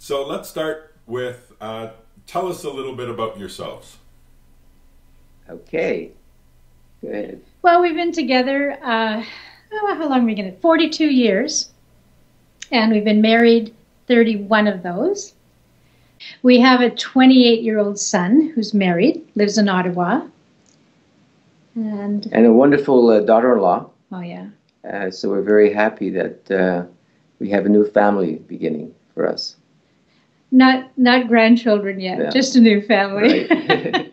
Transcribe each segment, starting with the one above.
So let's start with tell us a little bit about yourselves. Okay, good. Well, we've been together, how long are we going to, 42 years, and we've been married 31 of those. We have a 28-year-old son who's married, lives in Ottawa. And a wonderful daughter-in-law. Oh, yeah. So we're very happy that we have a new family beginning for us. Not grandchildren yet, yeah. Just a new family. Right.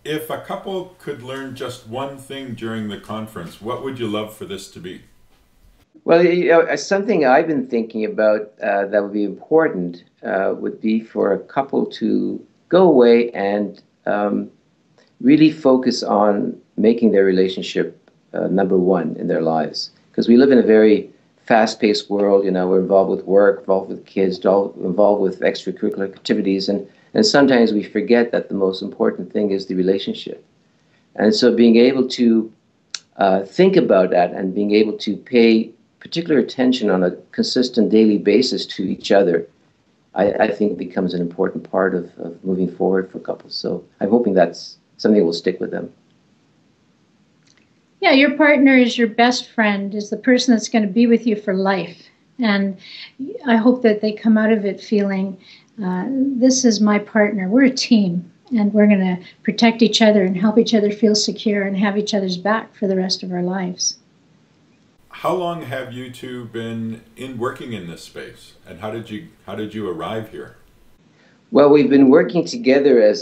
If a couple could learn just one thing during the conference, what would you love for this to be? Well, something I've been thinking about that would be important would be for a couple to go away and really focus on making their relationship number one in their lives. Because we live in a very fast-paced world. You know, we're involved with work, involved with kids, involved with extracurricular activities, and sometimes we forget that the most important thing is the relationship. And so being able to think about that and being able to pay particular attention on a consistent daily basis to each other, I think becomes an important part of moving forward for couples. So I'm hoping that's something that will stick with them. Yeah, your partner is your best friend, is the person that's going to be with you for life. And I hope that they come out of it feeling, this is my partner. We're a team, and we're going to protect each other and help each other feel secure and have each other's back for the rest of our lives. How long have you two been working in this space, and how did you arrive here? Well, we've been working together as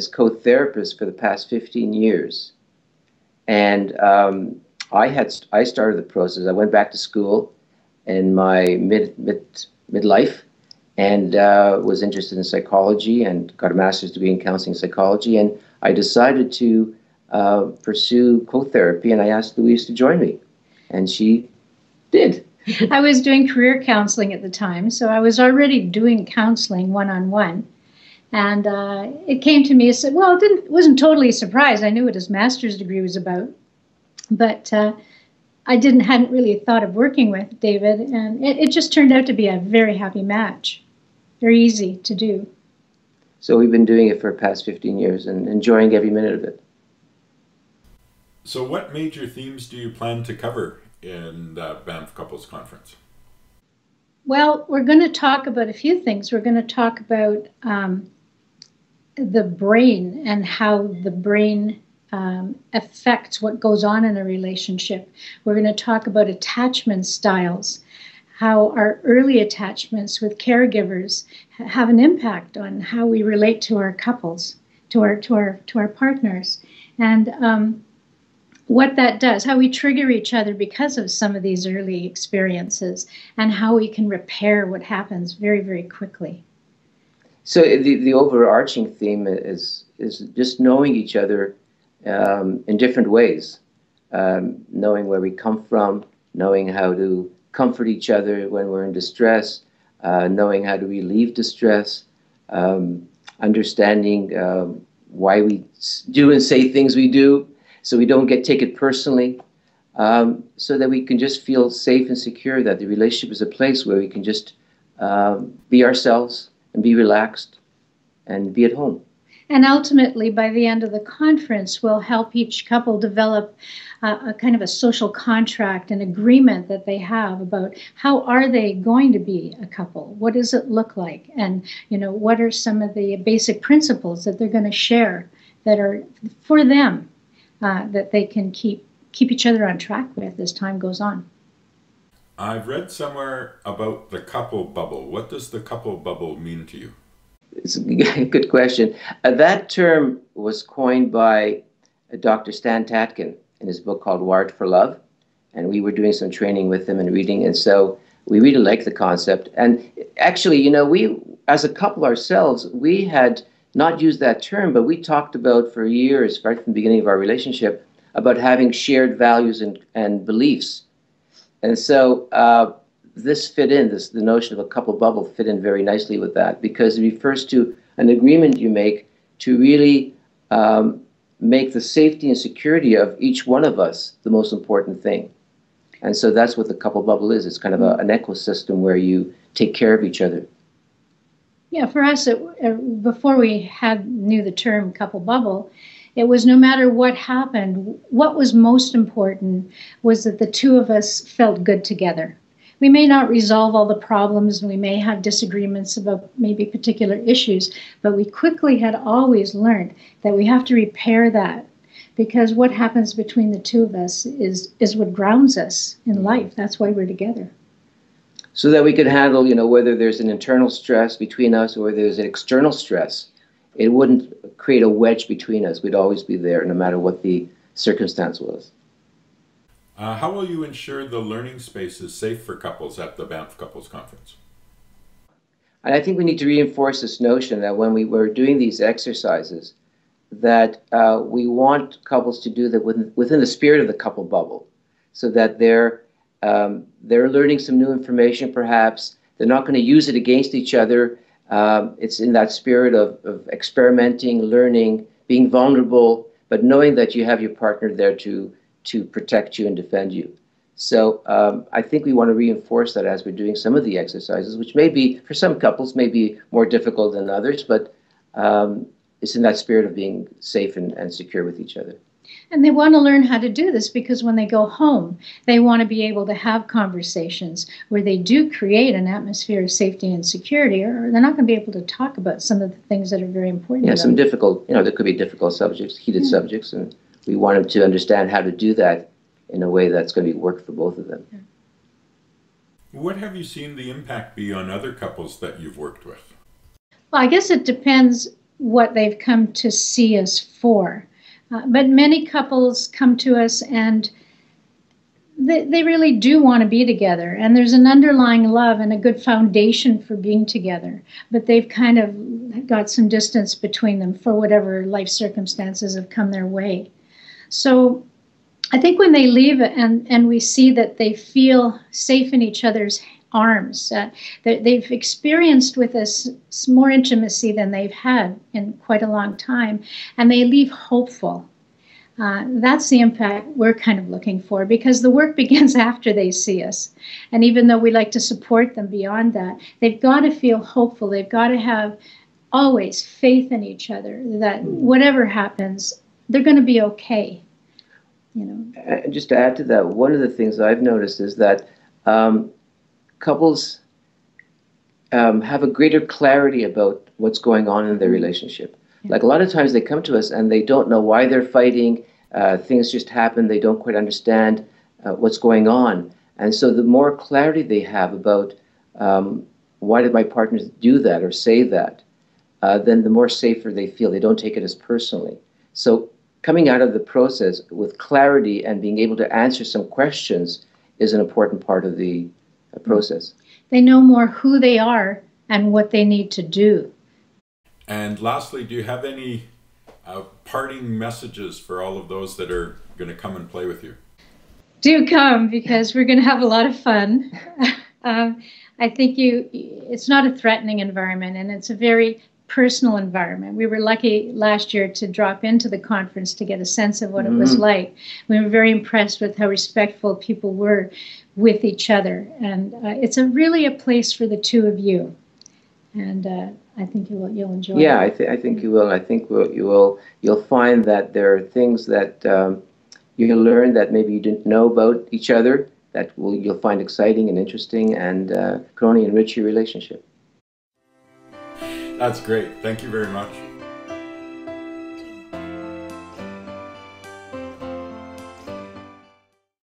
co-therapists for the past 15 years. And I started the process. I went back to school in my midlife and was interested in psychology and got a master's degree in counseling psychology. And I decided to pursue co-therapy, and I asked Louise to join me, and she did. I was doing career counseling at the time, so I was already doing counseling one-on-one. And it came to me, I said, well, it wasn't totally a surprise. I knew what his master's degree was about. But I hadn't really thought of working with David. And it just turned out to be a very happy match. Very easy to do. So we've been doing it for the past 15 years and enjoying every minute of it. So what major themes do you plan to cover in the Banff Couples Conference? Well, we're going to talk about a few things. We're going to talk about the brain and how the brain affects what goes on in a relationship. We're going to talk about attachment styles, how our early attachments with caregivers have an impact on how we relate to our couples, to our partners, and what that does, how we trigger each other because of some of these early experiences, and how we can repair what happens very, very quickly. So the overarching theme is just knowing each other in different ways, knowing where we come from, knowing how to comfort each other when we're in distress, knowing how to relieve distress, understanding why we do and say things we do, so we don't take it personally, so that we can just feel safe and secure that the relationship is a place where we can just be ourselves and be relaxed and be at home. And ultimately, by the end of the conference, we'll help each couple develop a kind of a social contract, an agreement that they have about how are they going to be a couple? What does it look like? And, what are some of the basic principles that they're going to share that are for them, that they can keep each other on track with as time goes on. I've read somewhere about the couple bubble. What does the couple bubble mean to you? It's a good question. That term was coined by Dr. Stan Tatkin in his book called Wired for Love. And we were doing some training with him and reading. And so we really liked the concept. And actually, we, as a couple ourselves, we had not used that term, but we talked about for years, right from the beginning of our relationship, about having shared values and beliefs. And so this fit in, the notion of a couple bubble fit in very nicely with that, because it refers to an agreement you make to really make the safety and security of each one of us the most important thing. And so that's what the couple bubble is. It's kind of an ecosystem where you take care of each other. Yeah, for us, before we knew the term couple bubble, it was no matter what happened, what was most important was that the two of us felt good together. We may not resolve all the problems, and we may have disagreements about maybe particular issues, but we quickly had always learned that we have to repair that, because what happens between the two of us is what grounds us in life. That's why we're together. So that we could handle, whether there's an internal stress between us or there's an external stress, it wouldn't create a wedge between us. We'd always be there no matter what the circumstance was. How will you ensure the learning space is safe for couples at the Banff Couples Conference? And I think we need to reinforce this notion that when we're doing these exercises, that we want couples to do that within the spirit of the couple bubble, so that they're learning some new information perhaps. They're not going to use it against each other. It's in that spirit of experimenting, learning, being vulnerable, but knowing that you have your partner there to protect you and defend you. So I think we want to reinforce that as we're doing some of the exercises, which may be, for some couples, may be more difficult than others, but it's in that spirit of being safe and secure with each other. And they want to learn how to do this because when they go home, they want to be able to have conversations where they do create an atmosphere of safety and security, or they're not going to be able to talk about some of the things that are very important. Yeah, some difficult, there could be difficult subjects, heated subjects, and we want them to understand how to do that in a way that's going to work for both of them. Yeah. What have you seen the impact be on other couples that you've worked with? Well, I guess it depends what they've come to see us for. But many couples come to us and they really do want to be together. And there's an underlying love and a good foundation for being together. But they've kind of got some distance between them for whatever life circumstances have come their way. So I think when they leave and we see that they feel safe in each other's arms, that they've experienced with us more intimacy than they've had in quite a long time, and they leave hopeful. That's the impact we're kind of looking for, because the work begins after they see us. And even though we like to support them beyond that, they've got to feel hopeful. They've got to have always faith in each other, that whatever happens, they're going to be okay. Just to add to that, one of the things I've noticed is that couples have a greater clarity about what's going on in their relationship. Yeah. Like a lot of times they come to us and they don't know why they're fighting. Things just happen. They don't quite understand what's going on. And so the more clarity they have about why did my partner do that or say that, then the more safer they feel. They don't take it as personally. So coming out of the process with clarity and being able to answer some questions is an important part of the process. They know more who they are and what they need to do. And lastly, do you have any parting messages for all of those that are going to come and play with you? Do come, because we're going to have a lot of fun. I think it's not a threatening environment, and it's a very personal environment. We were lucky last year to drop into the conference to get a sense of what it was like. We were very impressed with how respectful people were with each other, and it's really a place for the two of you. And I think you'll enjoy it. Yeah, I think you will. I think you'll find that there are things that you'll learn that maybe you didn't know about each other that you'll find exciting and interesting, and can only enrich your relationship. That's great. Thank you very much.